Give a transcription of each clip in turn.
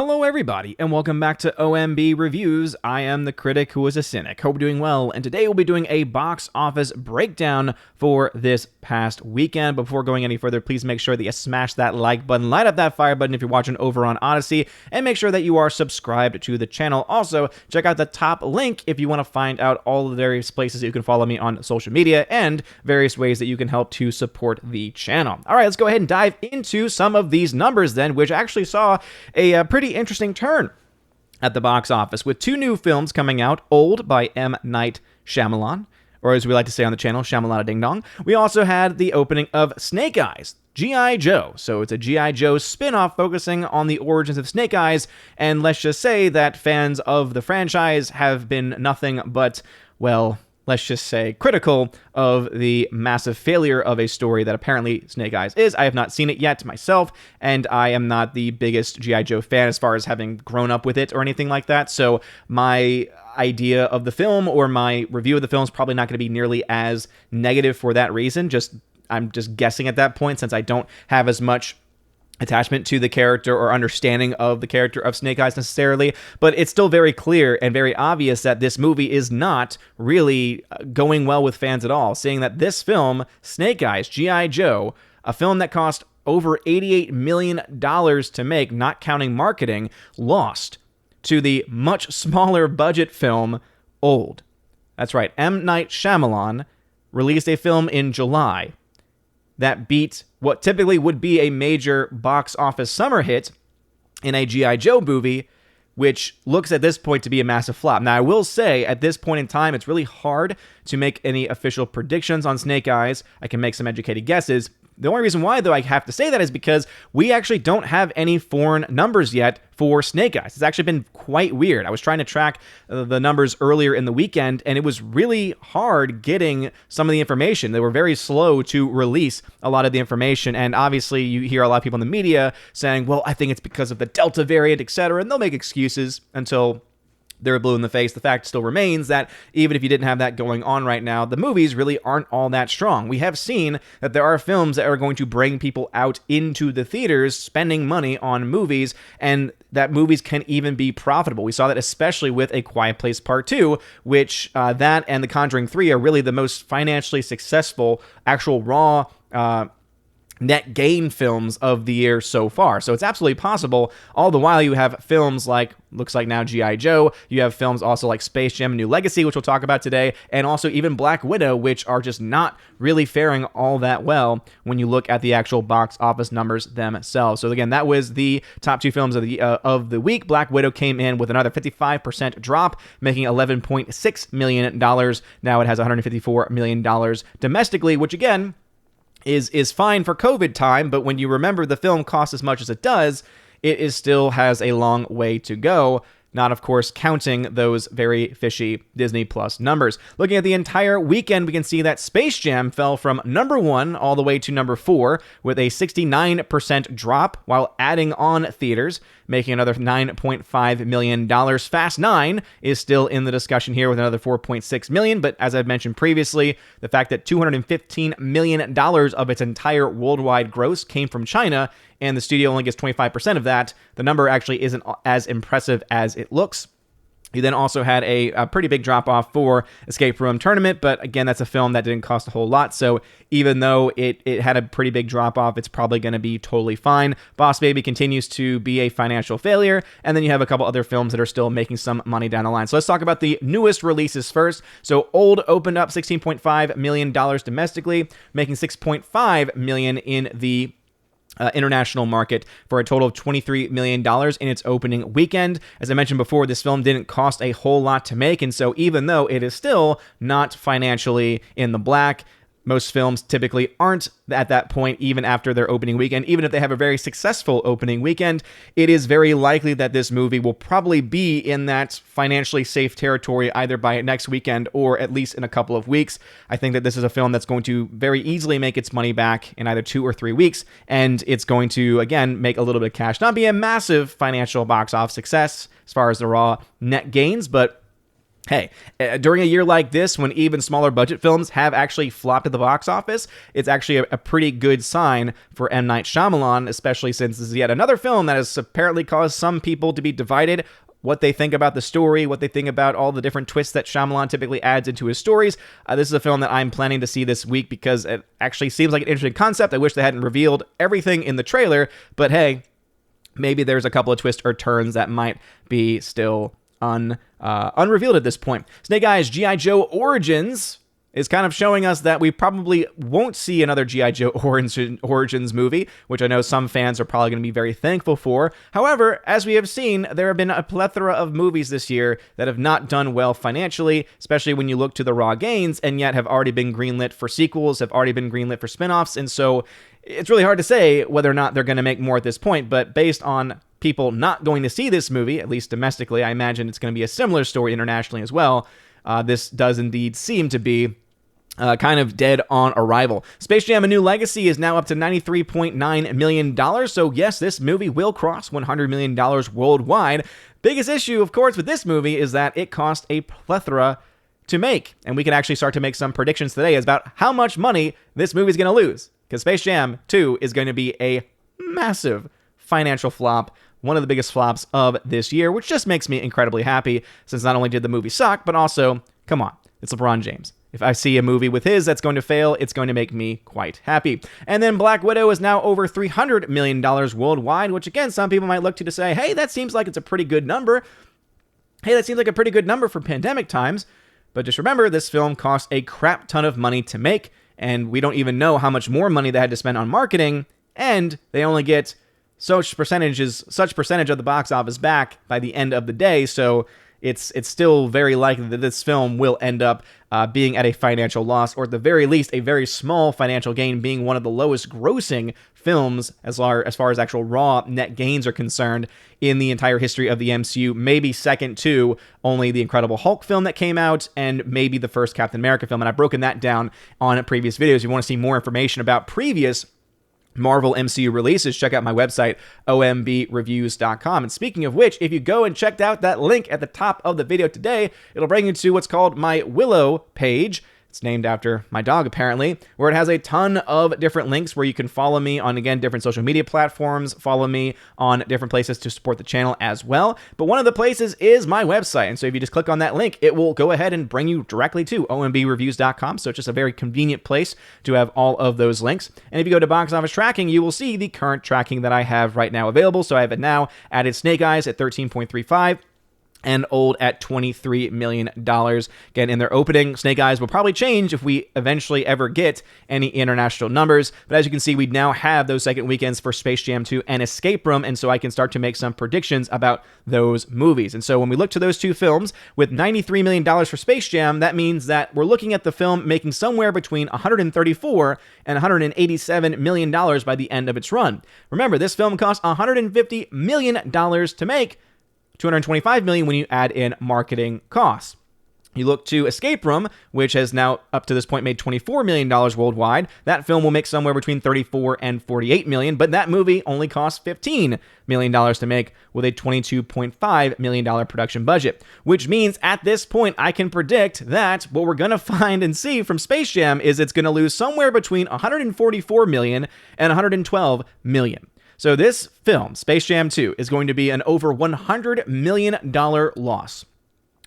Hello everybody, and welcome back to OMB Reviews. I am the critic who is a cynic. Hope you're doing well, and today we'll be doing a box office breakdown for this past weekend. Before going any further, please make sure that you smash that like button, light up that fire button if you're watching over on Odyssey, and make sure that you are subscribed to the channel. Also, check out the top link if you want to find out all the various places that you can follow me on social media and various ways that you can help to support the channel. All right, let's go ahead and dive into some of these numbers then, which actually saw a pretty interesting turn at the box office with two new films coming out. Old by M. Night Shyamalan, or as we like to say on the channel, Shyamalana Ding Dong. We also had the opening of Snake Eyes, G.I. Joe. So it's a G.I. Joe spin-off focusing on the origins of Snake Eyes, and let's just say that fans of the franchise have been nothing but, well, let's just say, critical of the massive failure of a story that apparently Snake Eyes is. I have not seen it yet myself, and I am not the biggest G.I. Joe fan as far as having grown up with it or anything like that, so my idea of the film or my review of the film is probably not going to be nearly as negative for that reason. I'm just guessing at that point since I don't have as much attachment to the character or understanding of the character of Snake Eyes necessarily, but it's still very clear and very obvious that this movie is not really going well with fans at all, seeing that this film, Snake Eyes, G.I. Joe, a film that cost over $88 million to make, not counting marketing, lost to the much smaller budget film, Old. That's right, M. Night Shyamalan released a film in July that beat what typically would be a major box office summer hit in a G.I. Joe movie, which looks at this point to be a massive flop. Now, I will say, at this point in time, it's really hard to make any official predictions on Snake Eyes. I can make some educated guesses. The only reason why, though, I have to say that is because we actually don't have any foreign numbers yet for Snake Eyes. It's actually been quite weird. I was trying to track the numbers earlier in the weekend, and it was really hard getting some of the information. They were very slow to release a lot of the information, and obviously you hear a lot of people in the media saying, well, I think it's because of the Delta variant, etc., and they'll make excuses until they're blue in the face. The fact still remains that even if you didn't have that going on right now, the movies really aren't all that strong. We have seen that there are films that are going to bring people out into the theaters spending money on movies, and that movies can even be profitable. We saw that especially with A Quiet Place Part 2, which that and The Conjuring 3 are really the most financially successful actual raw net gain films of the year so far. So it's absolutely possible. All the while you have films like, looks like now, G.I. Joe. You have films also like Space Jam: New Legacy, which we'll talk about today, and also even Black Widow, which are just not really faring all that well when you look at the actual box office numbers themselves. So again, that was the top two films of the week. Black Widow came in with another 55% drop, making $11.6 million. Now it has $154 million domestically, which again is fine for COVID time, but when you remember the film costs as much as it does, it still has a long way to go. Not, of course, counting those very fishy Disney Plus numbers. Looking at the entire weekend, we can see that Space Jam fell from number 1 all the way to number 4 with a 69% drop while adding on theaters, making another $9.5 million. Fast 9 is still in the discussion here with another $4.6 million, but as I've mentioned previously, the fact that $215 million of its entire worldwide gross came from China, and the studio only gets 25% of that, the number actually isn't as impressive as it looks. You then also had a pretty big drop-off for Escape Room Tournament, but again, that's a film that didn't cost a whole lot, so even though it had a pretty big drop-off, it's probably going to be totally fine. Boss Baby continues to be a financial failure, and then you have a couple other films that are still making some money down the line. So let's talk about the newest releases first. So Old opened up $16.5 million domestically, making $6.5 million in the international market for a total of $23 million in its opening weekend. As I mentioned before, this film didn't cost a whole lot to make, and so even though it is still not financially in the black, most films typically aren't at that point even after their opening weekend. Even if they have a very successful opening weekend, it is very likely that this movie will probably be in that financially safe territory either by next weekend or at least in a couple of weeks. I think that this is a film that's going to very easily make its money back in either 2 or 3 weeks, and it's going to, again, make a little bit of cash. Not be a massive financial box office success as far as the raw net gains, but Hey, during a year like this, when even smaller budget films have actually flopped at the box office, it's actually a pretty good sign for M. Night Shyamalan, especially since this is yet another film that has apparently caused some people to be divided, what they think about the story, what they think about all the different twists that Shyamalan typically adds into his stories. This is a film that I'm planning to see this week because it actually seems like an interesting concept. I wish they hadn't revealed everything in the trailer, but hey, maybe there's a couple of twists or turns that might be still unrevealed at this point. Snake Eyes G.I. Joe Origins is kind of showing us that we probably won't see another G.I. Joe Origins movie, which I know some fans are probably going to be very thankful for. However, as we have seen, there have been a plethora of movies this year that have not done well financially, especially when you look to the raw gains, and yet have already been greenlit for sequels, have already been greenlit for spinoffs, and so it's really hard to say whether or not they're going to make more at this point, but based on people not going to see this movie, at least domestically, I imagine it's going to be a similar story internationally as well. This does indeed seem to be kind of dead on arrival. Space Jam: A New Legacy is now up to $93.9 million, so yes, this movie will cross $100 million worldwide. Biggest issue, of course, with this movie is that it cost a plethora to make, and we can actually start to make some predictions today about how much money this movie is going to lose, because Space Jam 2 is going to be a massive financial flop, one of the biggest flops of this year, which just makes me incredibly happy, since not only did the movie suck, but also, come on, it's LeBron James. If I see a movie with his that's going to fail, it's going to make me quite happy. And then Black Widow is now over $300 million worldwide, which again, some people might look to say, hey, that seems like it's a pretty good number. Hey, that seems like a pretty good number for pandemic times. But just remember, this film cost a crap ton of money to make, and we don't even know how much more money they had to spend on marketing, and they only get such percentage of the box office back by the end of the day, so it's still very likely that this film will end up being at a financial loss, or at the very least, a very small financial gain, being one of the lowest grossing films as far as actual raw net gains are concerned in the entire history of the MCU, maybe second to only the Incredible Hulk film that came out, and maybe the first Captain America film, and I've broken that down on previous videos. If you want to see more information about previous Marvel MCU releases, check out my website, ombreviews.com. And speaking of which, if you go and check out that link at the top of the video today, it'll bring you to what's called my Willow page. It's named after my dog, apparently, where it has a ton of different links where you can follow me on, again, different social media platforms, follow me on different places to support the channel as well. But one of the places is my website. And so if you just click on that link, it will go ahead and bring you directly to ombreviews.com. So it's just a very convenient place to have all of those links. And if you go to box office tracking, you will see the current tracking that I have right now available. So I have now added Snake Eyes at 13.35. and Old at $23 million. Again, in their opening, Snake Eyes will probably change if we eventually ever get any international numbers. But as you can see, we now have those second weekends for Space Jam 2 and Escape Room, and so I can start to make some predictions about those movies. And so when we look to those two films, with $93 million for Space Jam, that means that we're looking at the film making somewhere between $134 and $187 million by the end of its run. Remember, this film cost $150 million to make, $225 million when you add in marketing costs. You look to Escape Room, which has now up to this point made $24 million worldwide. That film will make somewhere between $34 and $48 million, but that movie only cost $15 million to make with a $22.5 million production budget, which means at this point I can predict that what we're going to find and see from Space Jam is it's going to lose somewhere between $144 million and $112 million. So this film, Space Jam 2, is going to be an over $100 million loss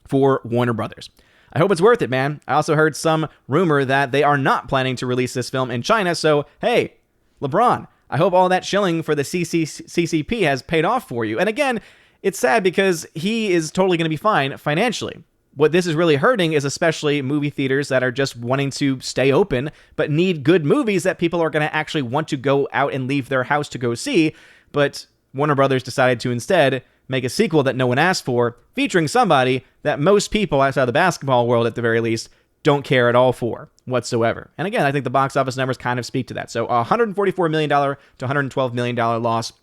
for Warner Brothers. I hope it's worth it, man. I also heard some rumor that they are not planning to release this film in China, so hey, LeBron, I hope all that shilling for the CCP has paid off for you. And again, it's sad because he is totally going to be fine financially. What this is really hurting is especially movie theaters that are just wanting to stay open, but need good movies that people are going to actually want to go out and leave their house to go see. But Warner Brothers decided to instead make a sequel that no one asked for, featuring somebody that most people outside the basketball world, at the very least, don't care at all for whatsoever. And again, I think the box office numbers kind of speak to that. So $144 million to $112 million loss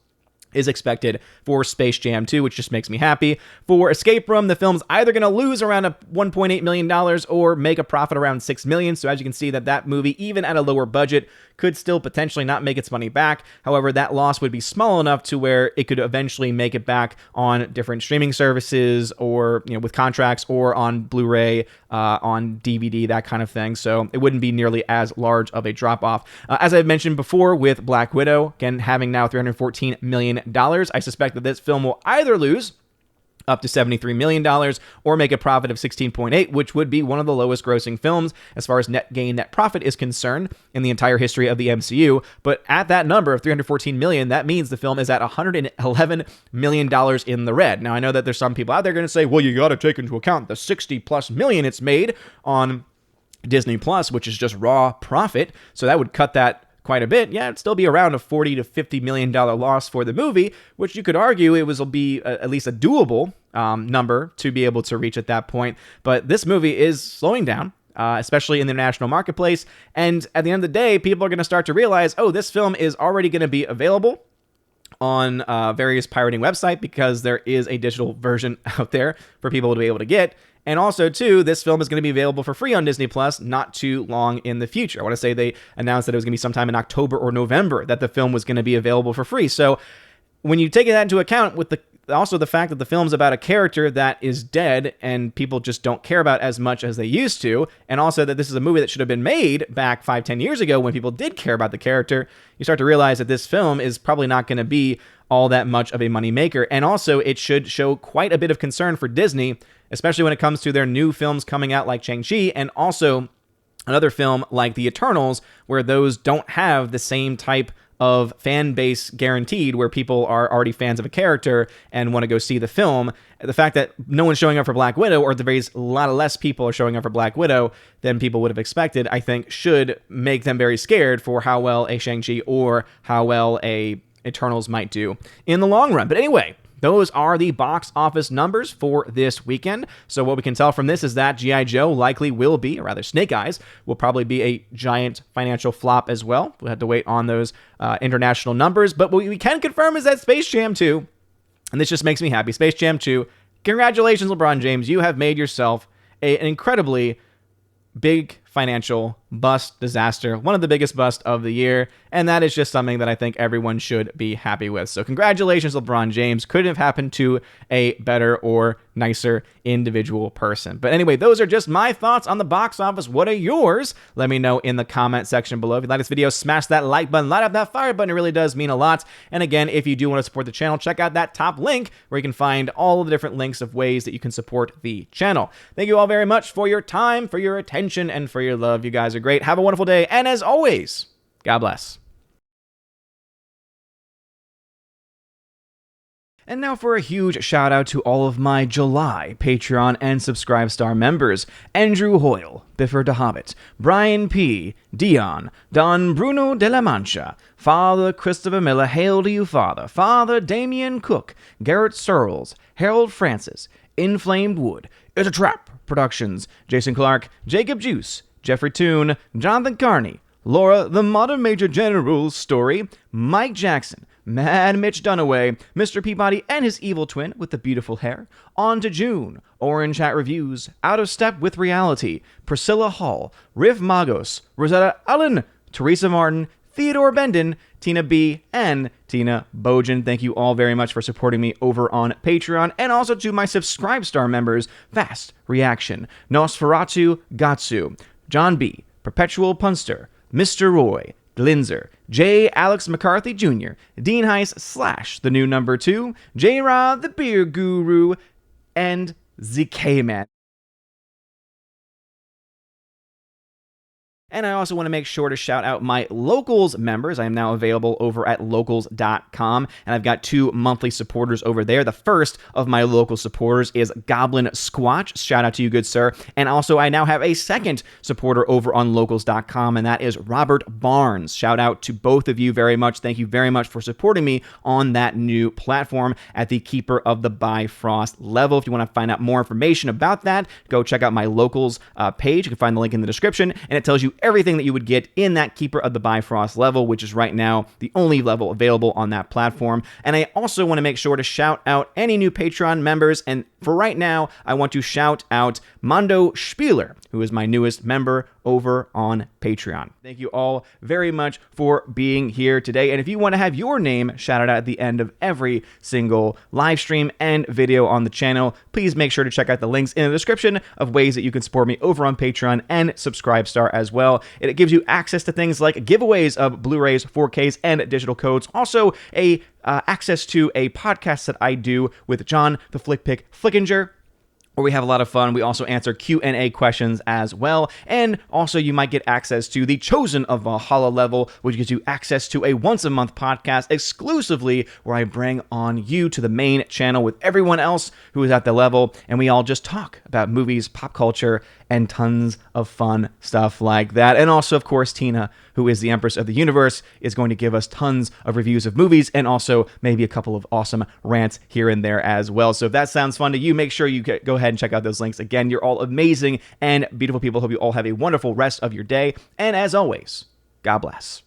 is expected for Space Jam 2, which just makes me happy. For Escape Room, the film's either going to lose around $1.8 million or make a profit around $6 million. So as you can see, that movie, even at a lower budget, could still potentially not make its money back. However, that loss would be small enough to where it could eventually make it back on different streaming services, or with contracts, or on Blu-ray, on DVD, that kind of thing. So it wouldn't be nearly as large of a drop-off. As I've mentioned before with Black Widow, again, having now $314 million, I suspect that this film will either lose up to $73 million or make a profit of 16.8, which would be one of the lowest grossing films as far as net profit is concerned in the entire history of the MCU. But at that number of $314 million, that means the film is at $111 million in the red. Now, I know that there's some people out there going to say, well, you got to take into account the 60+ million it's made on Disney Plus, which is just raw profit. So that would cut that quite a bit. Yeah, it'd still be around a $40 to $50 million loss for the movie, which you could argue will be at least a doable number to be able to reach at that point. But this movie is slowing down, especially in the international marketplace. And at the end of the day, people are going to start to realize, oh, this film is already going to be available on various pirating websites, because there is a digital version out there for people to be able to get. And also, too, this film is going to be available for free on Disney Plus not too long in the future. I want to say they announced that it was going to be sometime in October or November that the film was going to be available for free. So when you take that into account, with also the fact that the film's about a character that is dead and people just don't care about as much as they used to, and also that this is a movie that should have been made back 5-10 years ago when people did care about the character, you start to realize that this film is probably not going to be all that much of a moneymaker. And also, it should show quite a bit of concern for Disney, especially when it comes to their new films coming out like Shang-Chi, and also another film like The Eternals, where those don't have the same type of fan base guaranteed, where people are already fans of a character and want to go see the film. The fact that no one's showing up for Black Widow, or at the very least, a lot less people are showing up for Black Widow than people would have expected, I think should make them very scared for how well a Shang-Chi or how well a Eternals might do in the long run. But anyway, those are the box office numbers for this weekend. So what we can tell from this is that G.I. Joe likely will be, or rather Snake Eyes, will probably be a giant financial flop as well. We'll have to wait on those international numbers. But what we can confirm is that Space Jam 2, and this just makes me happy, Space Jam 2, congratulations, LeBron James. You have made yourself an incredibly big financial bust, disaster, one of the biggest busts of the year, and that is just something that I think everyone should be happy with. So congratulations, LeBron James. Couldn't have happened to a better or nicer individual person. But anyway, those are just my thoughts on the box office. What are yours? Let me know in the comment section below. If you like this video, smash that like button, light up that fire button. It really does mean a lot. And again, if you do want to support the channel, check out that top link where you can find all of the different links of ways that you can support the channel. Thank you all very much for your time, for your attention, and for your love. You guys are great. Have a wonderful day. And as always, God bless. And now for a huge shout out to all of my July Patreon and Subscribestar members: Andrew Hoyle, Biffer de Hobbit, Brian P., Dion, Don Bruno de la Mancha, Father Christopher Miller, hail to you, Father, Father Damian Cook, Garrett Searles, Harold Francis, Inflamed Wood, It's a Trap Productions, Jason Clark, Jacob Juice, Jeffrey Toone, Jonathan Carney, Laura the Modern Major General's Story, Mike Jackson, Mad Mitch Dunaway, Mr. Peabody and his evil twin with the beautiful hair, On to June, Orange Hat Reviews, Out of Step with Reality, Priscilla Hall, Riff Magos, Rosetta Allen, Teresa Martin, Theodore Bendon, Tina B, and Tina Bojan. Thank you all very much for supporting me over on Patreon, and also to my Subscribestar members: Fast Reaction, Nosferatu Gatsu, John B, Perpetual Punster, Mr. Roy, Glinzer, J. Alex McCarthy Jr., Dean Heiss / the new number 2, J. Ra the Beer Guru, and ZK Man. And I also want to make sure to shout out my Locals members. I am now available over at locals.com, and I've got 2 monthly supporters over there. The first of my local supporters is Goblin Squatch. Shout out to you, good sir. And also, I now have a second supporter over on locals.com, and that is Robert Barnes. Shout out to both of you very much. Thank you very much for supporting me on that new platform at the Keeper of the Bifrost level. If you want to find out more information about that, go check out my Locals page. You can find the link in the description, and it tells you everything that you would get in that Keeper of the Bifrost level, which is right now the only level available on that platform. And I also want to make sure to shout out any new Patreon members, and for right now, I want to shout out Mondo Spieler, who is my newest member over on Patreon. Thank you all very much for being here today. And if you want to have your name shouted out at the end of every single live stream and video on the channel, please make sure to check out the links in the description of ways that you can support me over on Patreon and Subscribestar as well. It gives you access to things like giveaways of Blu-rays, 4Ks, and digital codes. Also, access to a podcast that I do with John the Flick Pick Flickinger, where we have a lot of fun. We also answer Q&A questions as well. And also you might get access to the Chosen of Valhalla level, which gives you access to a once-a-month podcast exclusively where I bring on you to the main channel with everyone else who is at the level, and we all just talk about movies, pop culture, and tons of fun stuff like that. And also, of course, Tina, who is the Empress of the Universe, is going to give us tons of reviews of movies and also maybe a couple of awesome rants here and there as well. So if that sounds fun to you, make sure you go ahead and check out those links. Again, you're all amazing and beautiful people. Hope you all have a wonderful rest of your day. And as always, God bless.